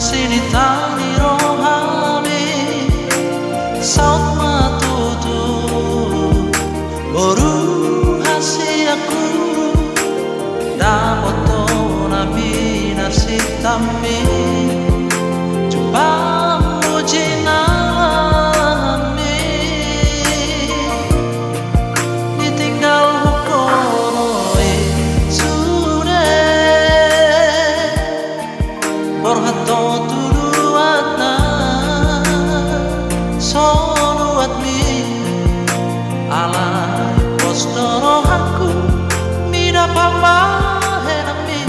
masih ditani rohani saut matutu boru hasiaku dapat nabi nasib tami coba muji nami ditinggal hukonoi sudah borhato tuluatna soluat mi ala postoro aku mida pamahenami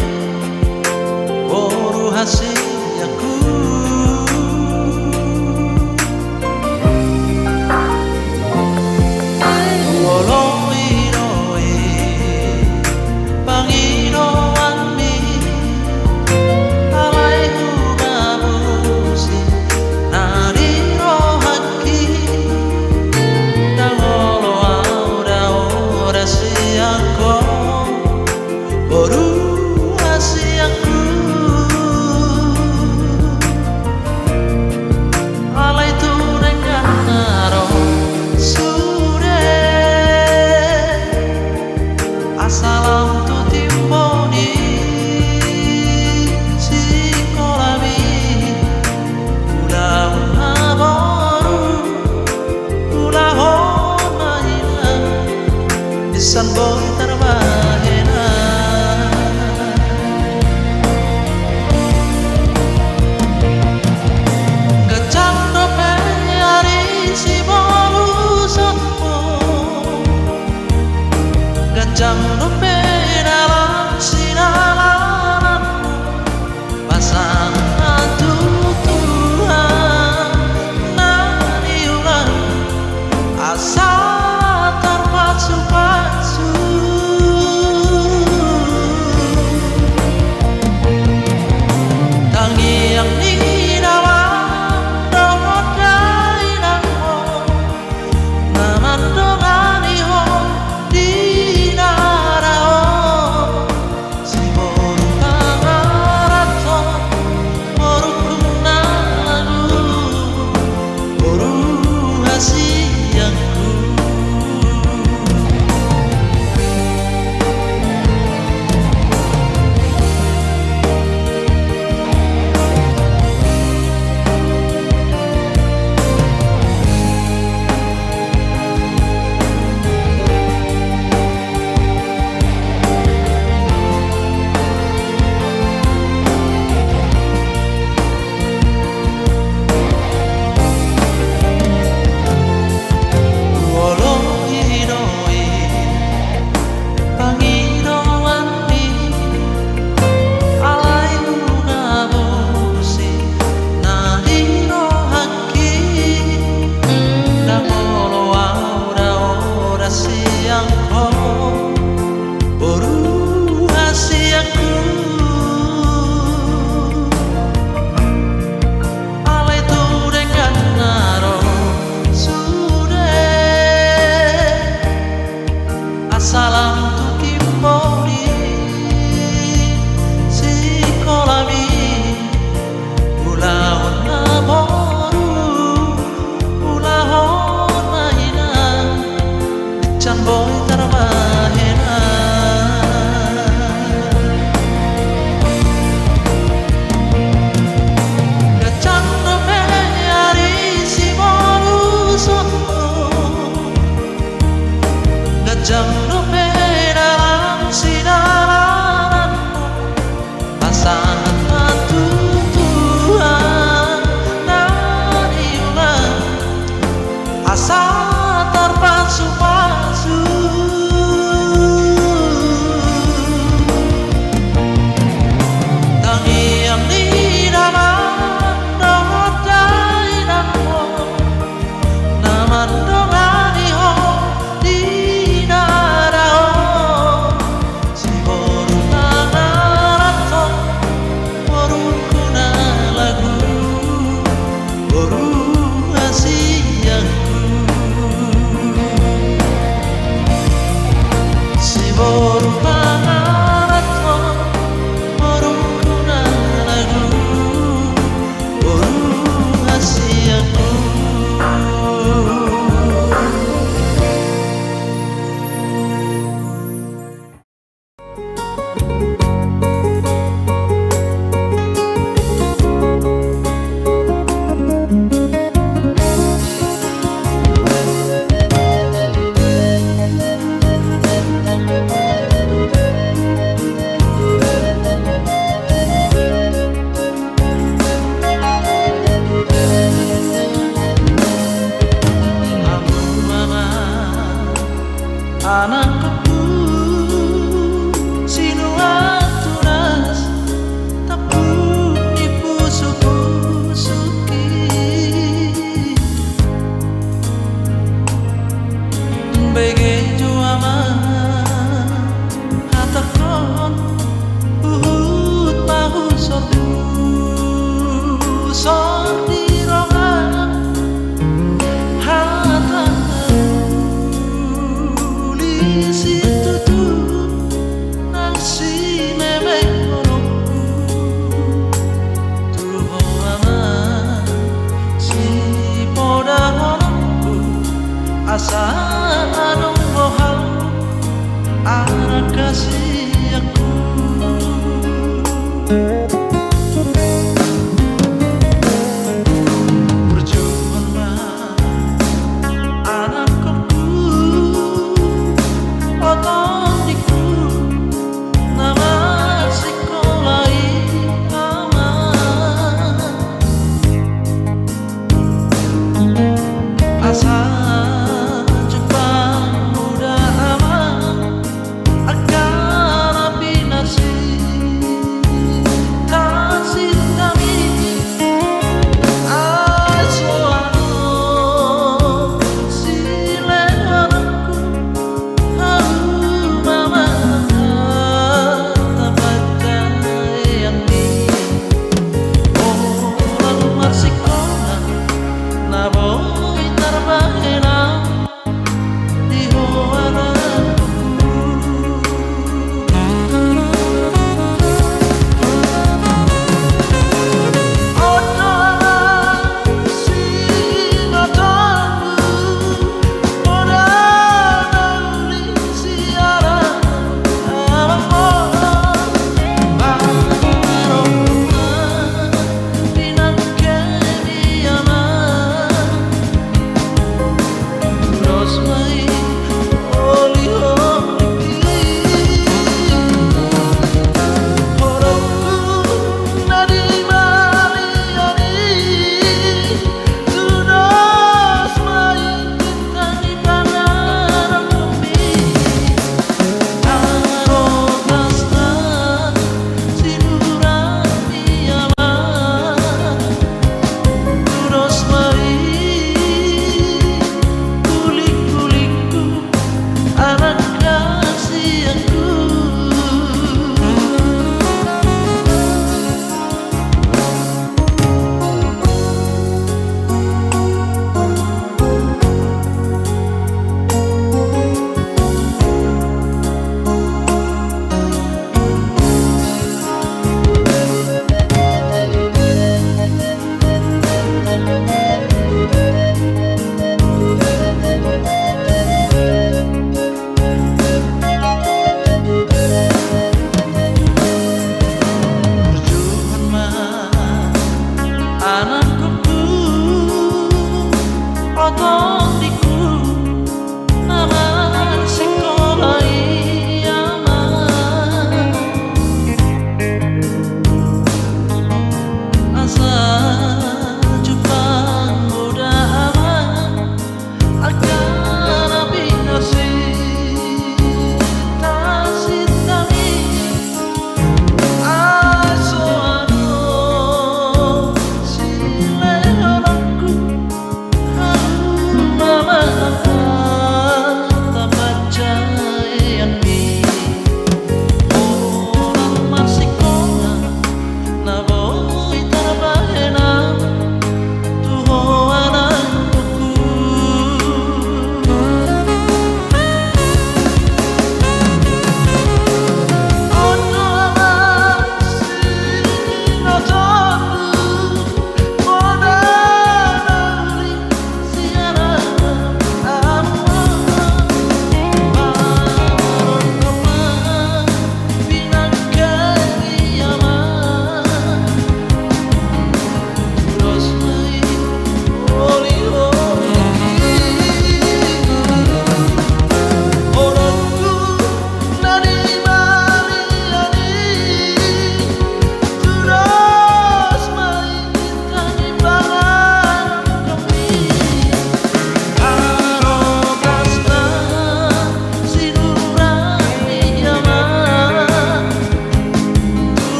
boru hasiaku salam tu timboni sikolami udah baru udah homaina bisan boy terbahena kecang dope hari si bolu sotmo kecang dope dalam sinalanmu pasangan Tuhan nani ulang asa terpacu-pacu tangi yang di dalam dohot dainangmu naman dongani ho di asa anong mohon arah kasih aku. Berjuanglah anakku, otodiku nama sekolah aman asa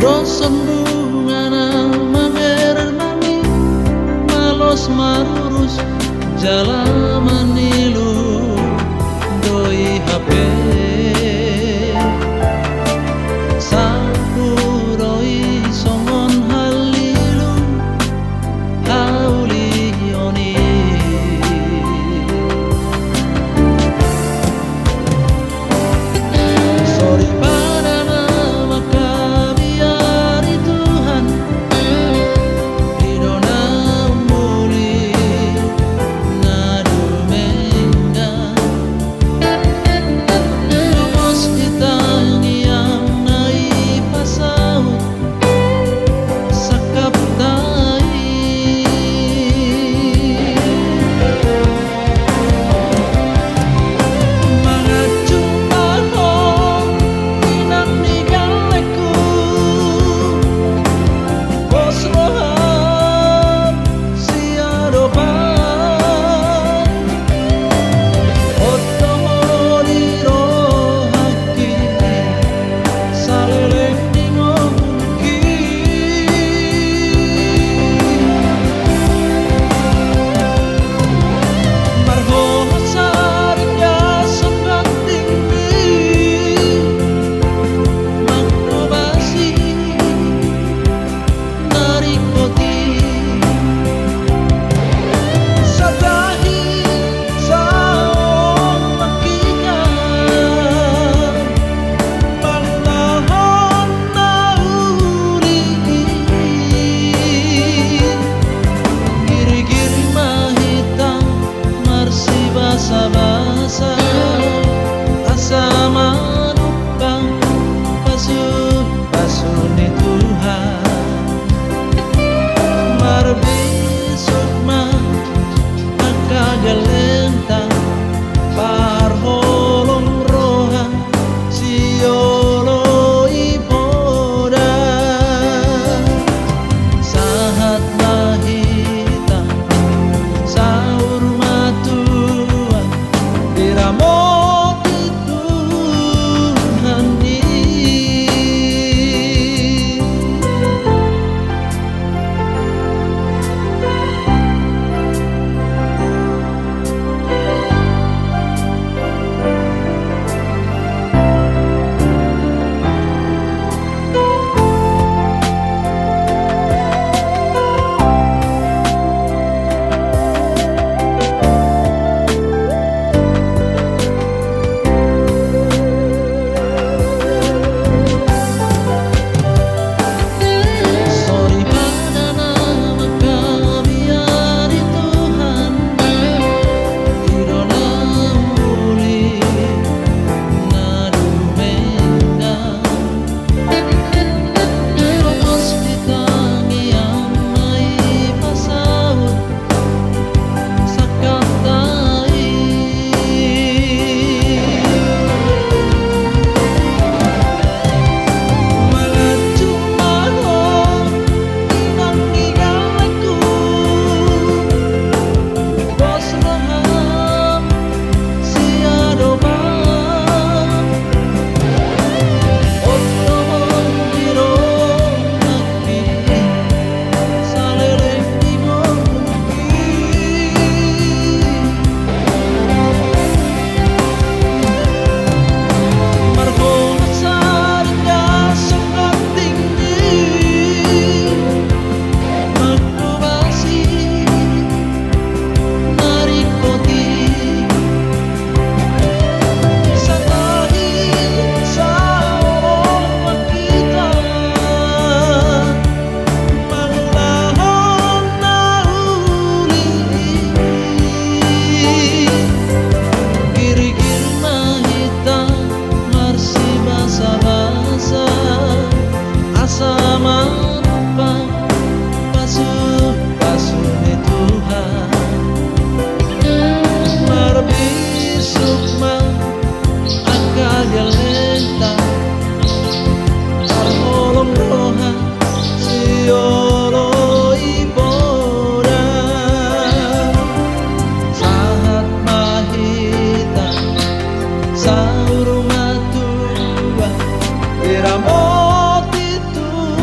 Roson bungana manger mami malos marurus jala manilu doi HP sapuroi songon halilu haulioni sorry pada nama kabiari Tuhan idona muli nadu menga lumos kita yang naik pasau sakap tai mga cumbaho inang nigaleku bos roham siaroban otomori rohaki salelek ningoki marho sarga sokat tinggi makrobasi narikoti sadahi saong makika panahon nauri giri-giri mahitang marsi basa-basa asa manupang pasu ni Tuhan marbisuk ma akagalentang parholong roha siolo ipoda sahat mahita saur matua diramoti Tuhan di sorry pada nama kabiari Tuhan idona muli nadu menga lumos kita yang naik pasau sakap tai mga cumbaho inang nigaleku bos roham siadoban otomon dirohaki salelek ningoki marho sarga sokat tinggi makrobasi narikoti sadahi saong makita panahon nauri giri-giri mahita marsi basa-basa asa manupang pasu ni Tuhan marbisuk ma akagalentang parholong roha siolo ipoda sahat mahita saur matua diramoti Tuhan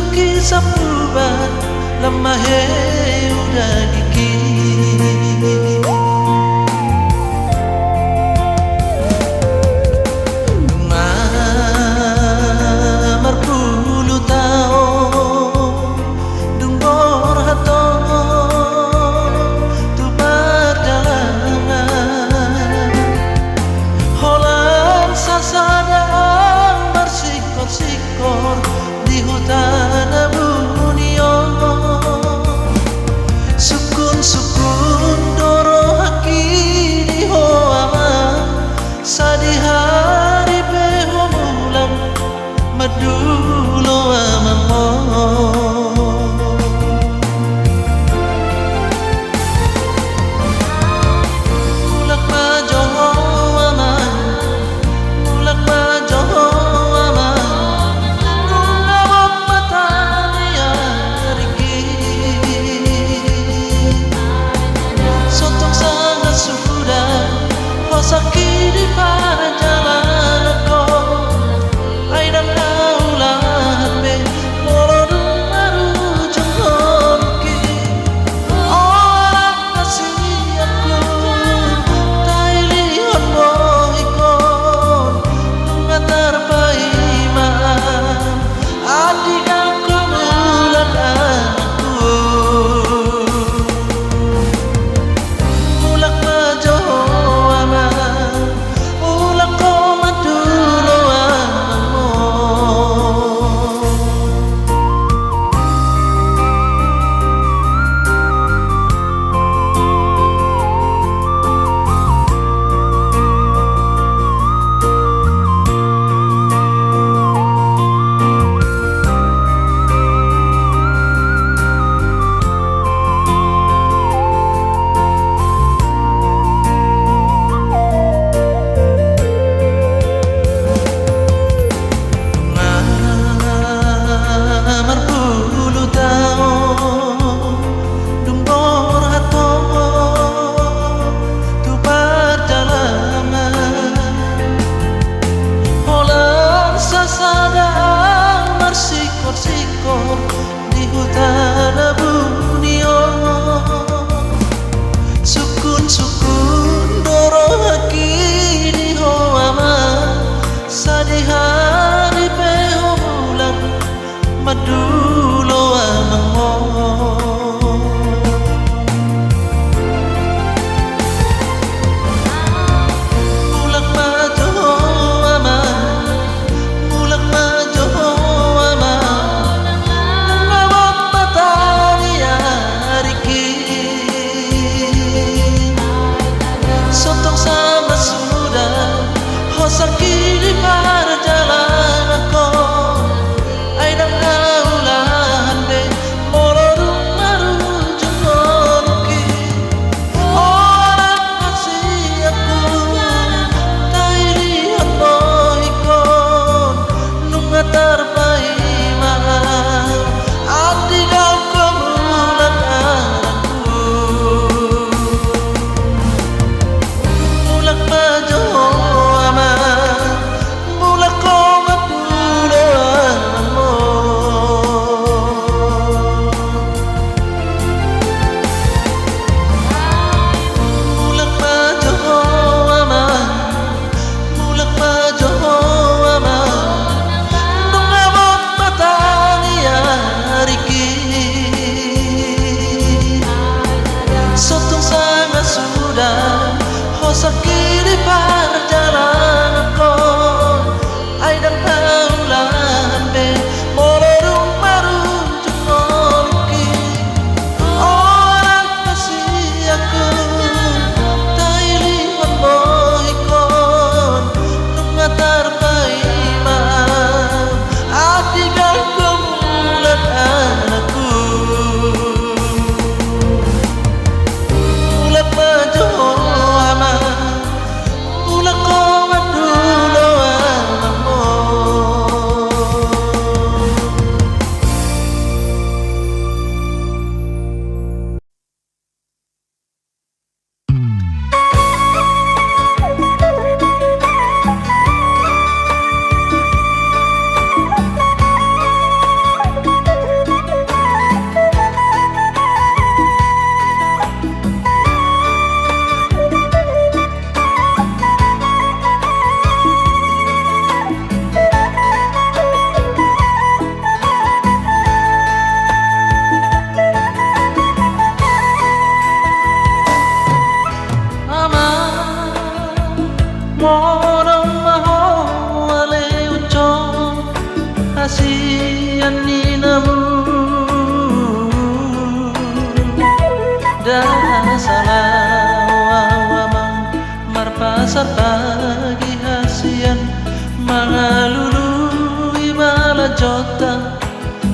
suki sapubat lamahe udah gigi mamar puluh tahun dung bor hato tu berjalanan holan sasadaan bersikor-sikor di hutan bunio sukun doro haki di hoama sadi hari behomulam madulo amamo mulak majoho aman mulak majoho aman nungawak matanya riki sotong sangat sudah hosaki di para jalan ko ay dan kaulan be molodung maru jengolki orang kasih aku tailihan bohikon mengantar paiman adik aku mulan aku mulak majoho aman mulak ko madulo amamo mamar puluh tahun dung bor hato tu berjalanan holan sasadaan bersikor-sikor di hutan bunio sukun doro haki di hoama sadi hari behomulam madulo amamo mulak majoho aman mulak majoho aman nungawak matanya riki sotong sama sudah hosaki di para jalan ko ay dan kaulan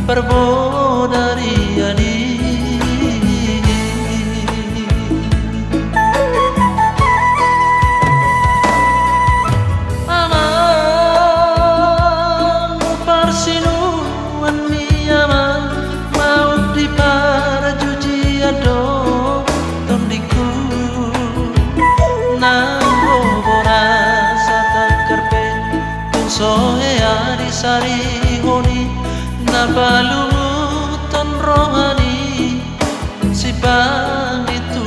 Perbodariani Amang parsinuan mi amang mau di para juji ado tondiku nang bobora satakarpe tunsoe ari sari honi nabalutan rohani si bang itu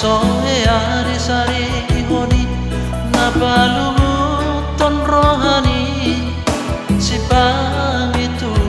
soe ari sari honi nabalumuton rohani si bang itu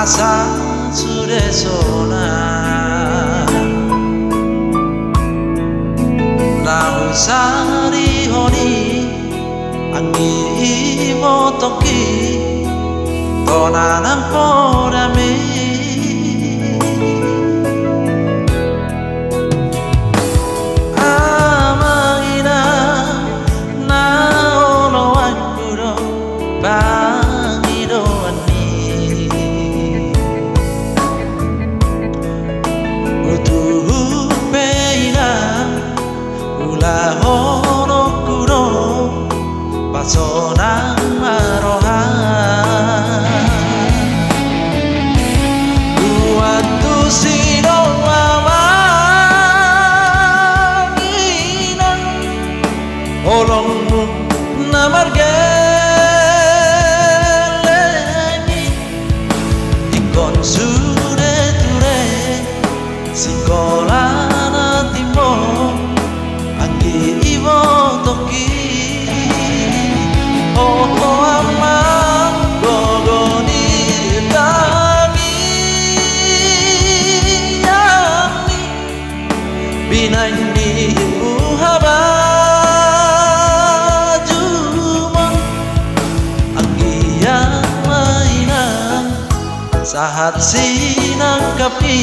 asa suresona nausari honi angi motoki tonanang podame amangina na ono anguro bangido Sonang marohan sahat sinangkapi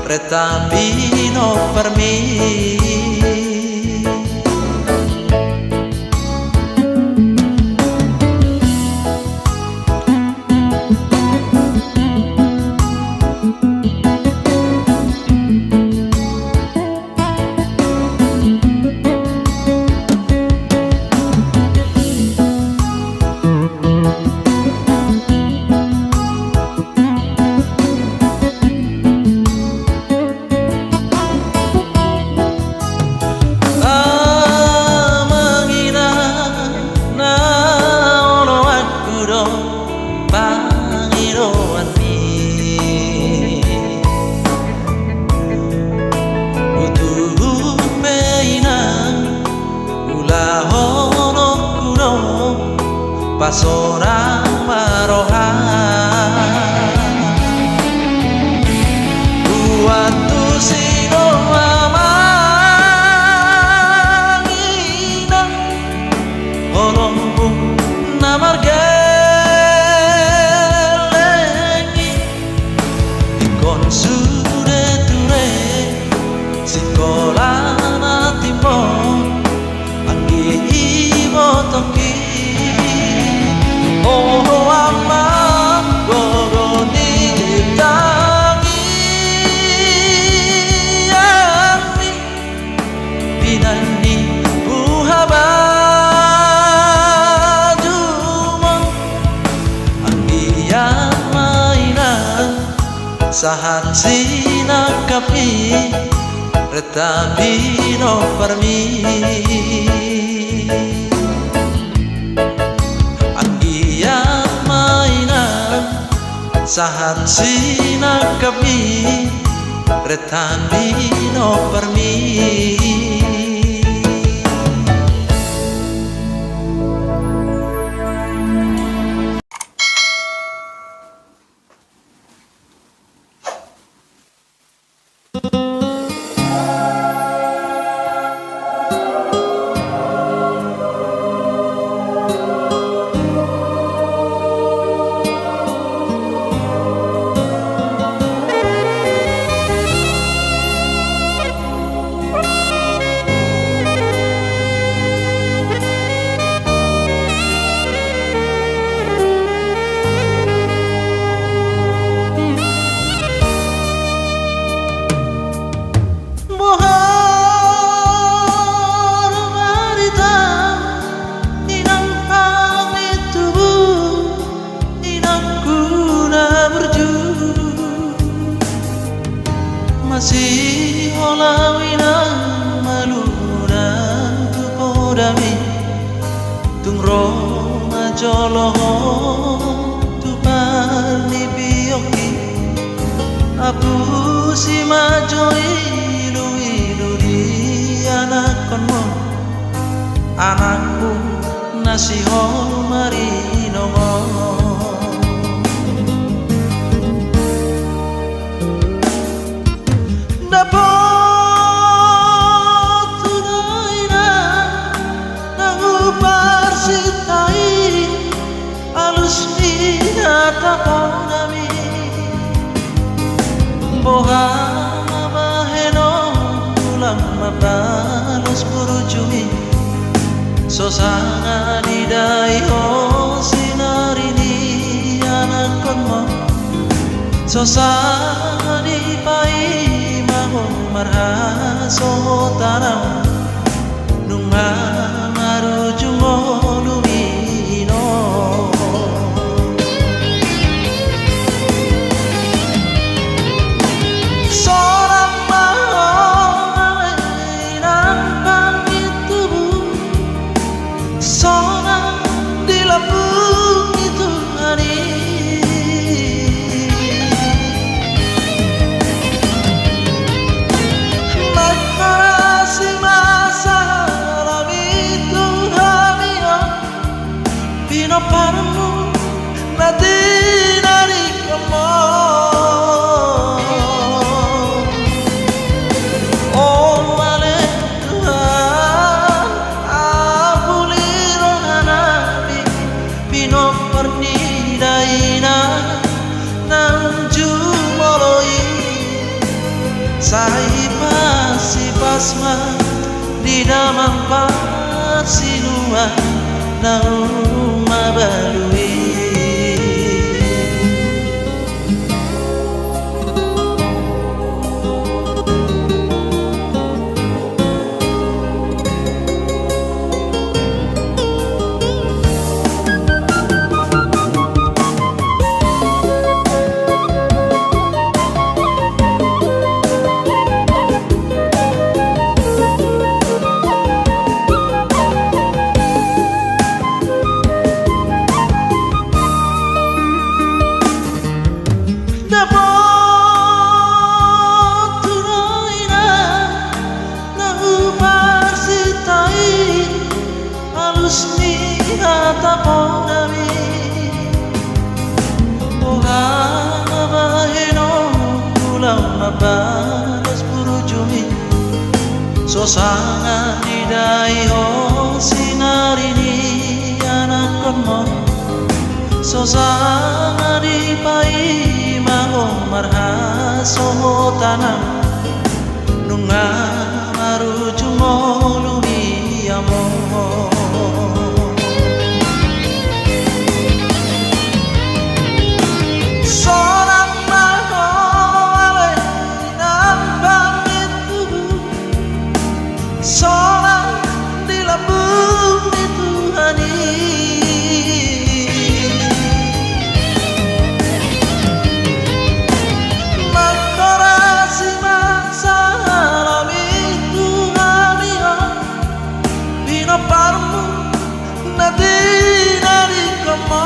retabino per me. Pasora maroha buatu sino amangina olombu namargelengi ikon sude ture sikola natimo anggi ibo toki. Oh amam goroni tangi ami pinani buhabajuma anggian mainan sahat sinakapi retabino permi. Sahat sinakapi retabino per me. Masih olawina maluna tu podami tung roma jolo tu parni bioki apu si majo ilu di anak konmo anakku nasi marino Taponami boha maheno ulang mabalos burujumi sosanga didai o sinarini anak konmo sosanga di pai mahong marhaso tanam nunga marujumo lumino. nang jumoloi sai pasi pasma di damang pasinua nang mabalui. Mabalas burujumi sosanga didai ho sinarini anak konmon sosanga di pai maho marha soho tanam nunga marujumo lubi amor. Solang di lambung dituhani makorasi mangsa alami tuhani bino parmu nadi nadi kamo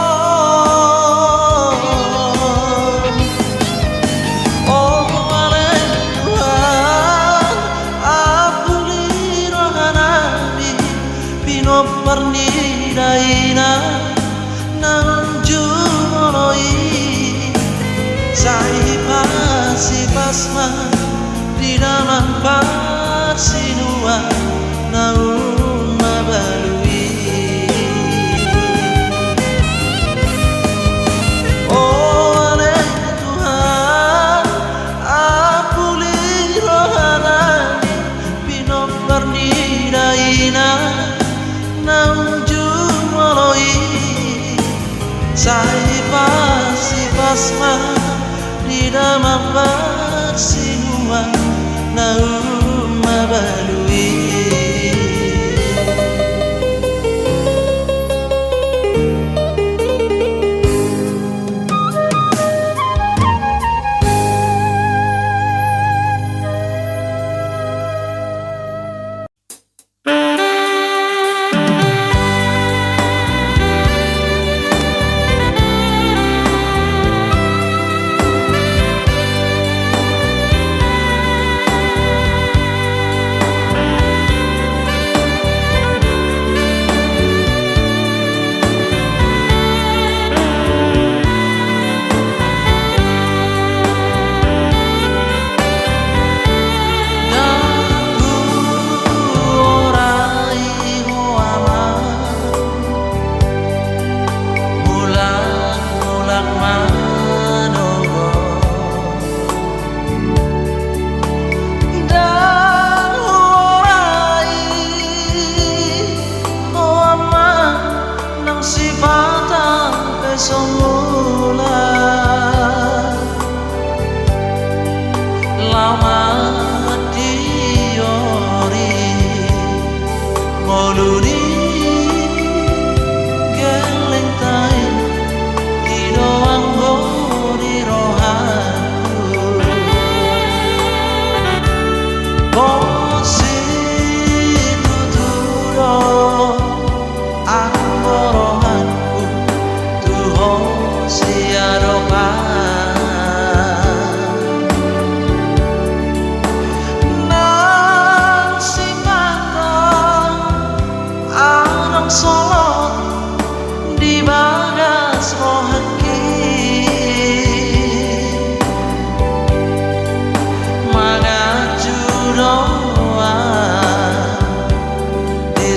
pernidaina nang jumoloi sai pasi pasma di dalam pasinua nang mabalui. Oh oleh Tuhan apuli rohanani bino pernidaina nang jumoloi sai pasi pasma di damang pasinua nang mabalui.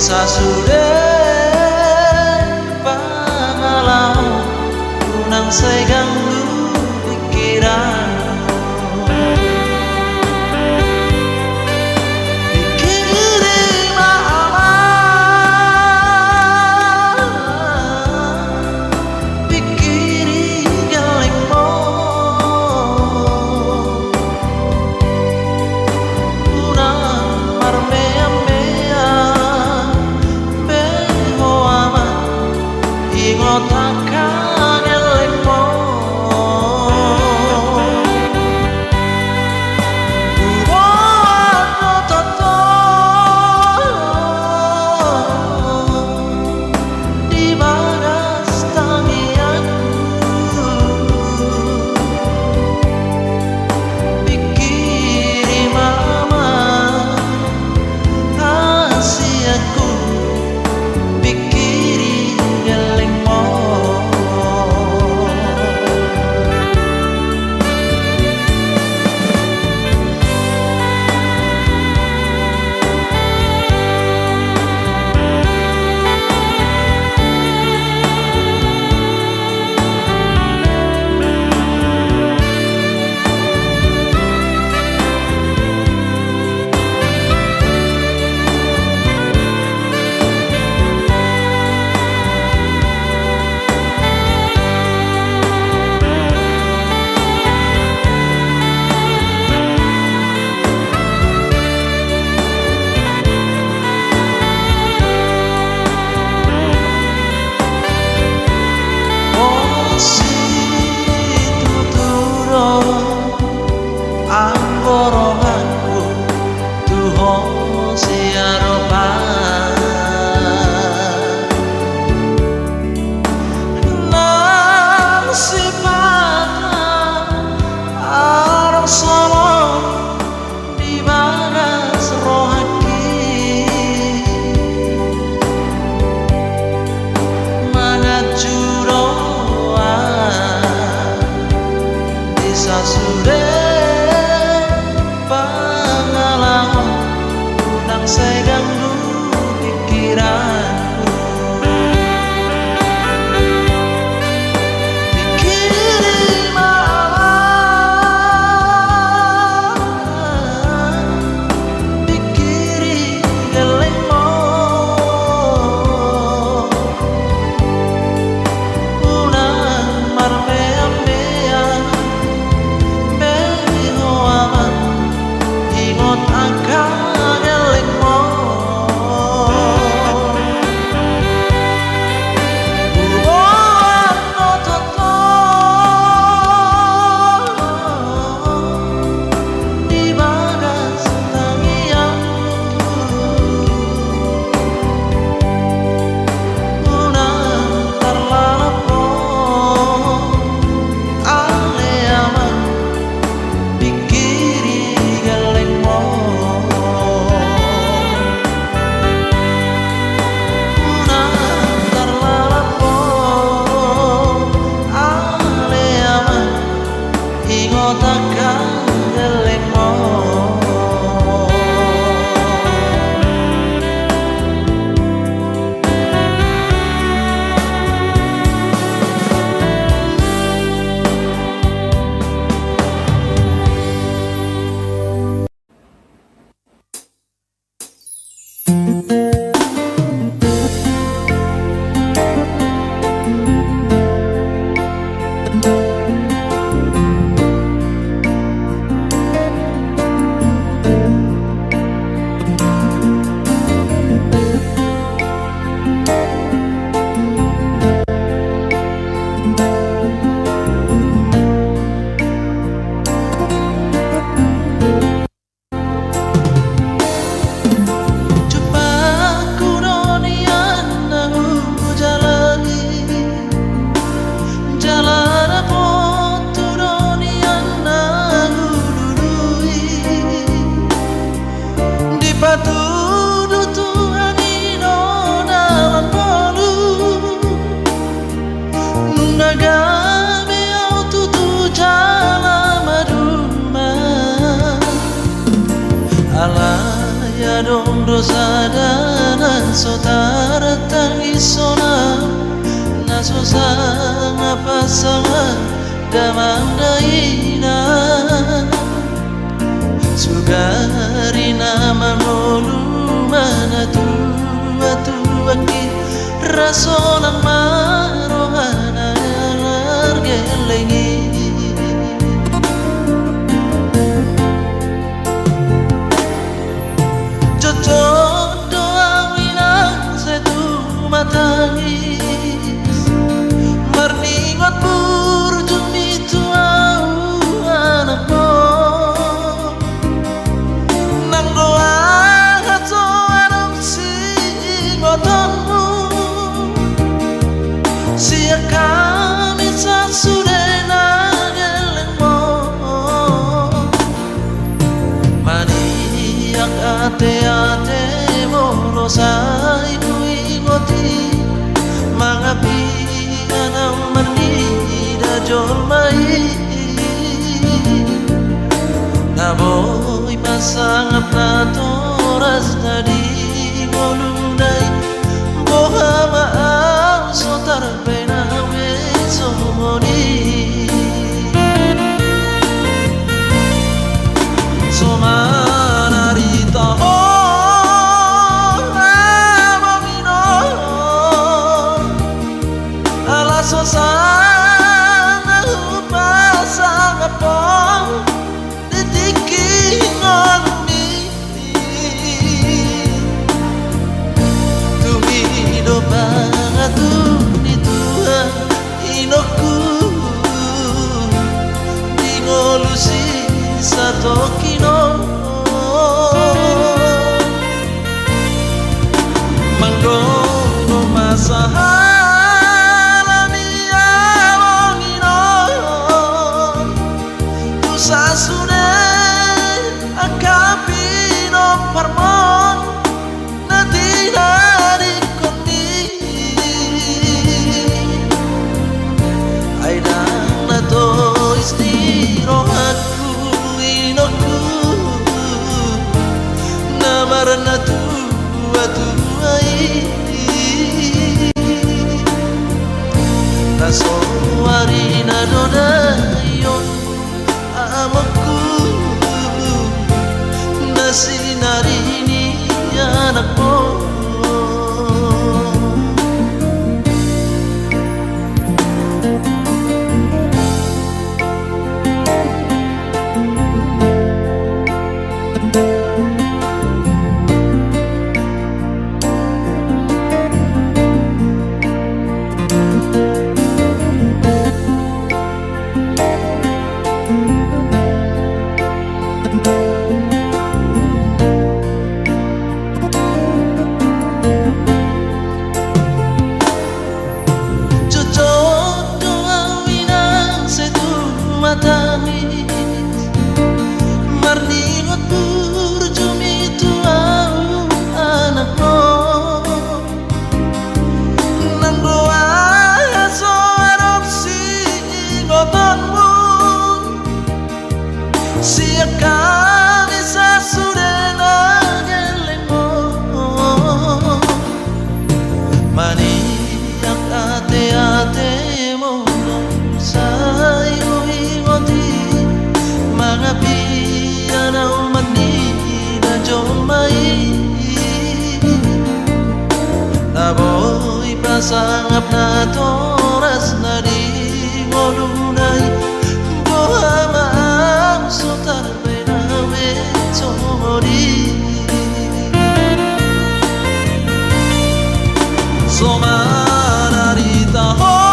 sasudah pangalau kunang segang ludik Sadana sotara tangisona na sosanga pasanga gamandaina sugarina manolu manatu atuaki rasolang marohana argelengi jojodo awina setu matangis marningot burjung itu anakmu nang doa hato anong singotonmu siya kami sa sudena gelengmo maniyak ate-ate mo sa ibu-ingoti mga piyan ang manida jolmai naboy pasangap na toras na di molunay boha maang so tarpay na weso moni so manarita ho so sana upasang apong ditikingon mi tumido bangatu dituha inoku dingolusi sa tokino manggono masaha sasune akapino parmon natinari kondi aidang nato istiro aku inoku namarana tua-tuai nasowari nadodayon amaku nasinari ini anakmu marningot burjum itu anakmu nang doa so adopsi ngotonmu siap kali sasudena gelengmu maniyak ate-ate mo sayo mga piyan ang manila jomai naboy pasangap na toras na di molunay boha maang so tarpay na weto mori so manarita ho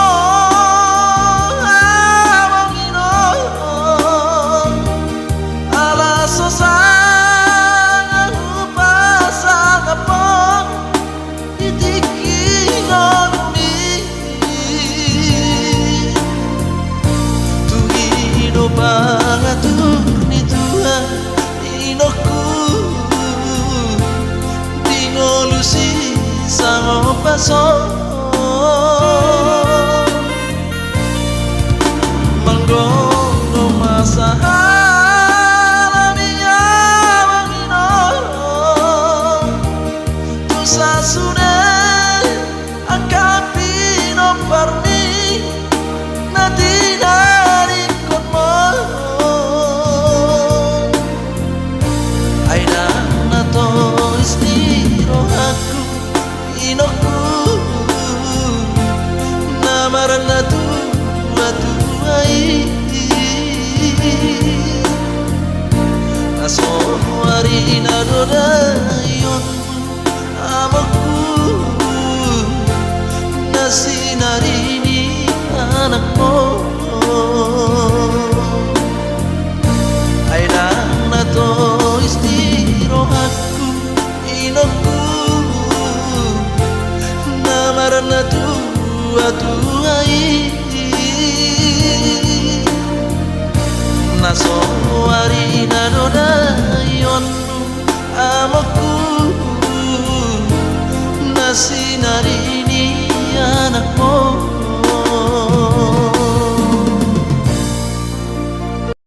so sana upasang apong titikingon mi tuhido pangatur ni Tuhan inoku dingolusi sang opaso manggono masaha sasune akapino parmi natinari na tua-tuai na so ari na no dai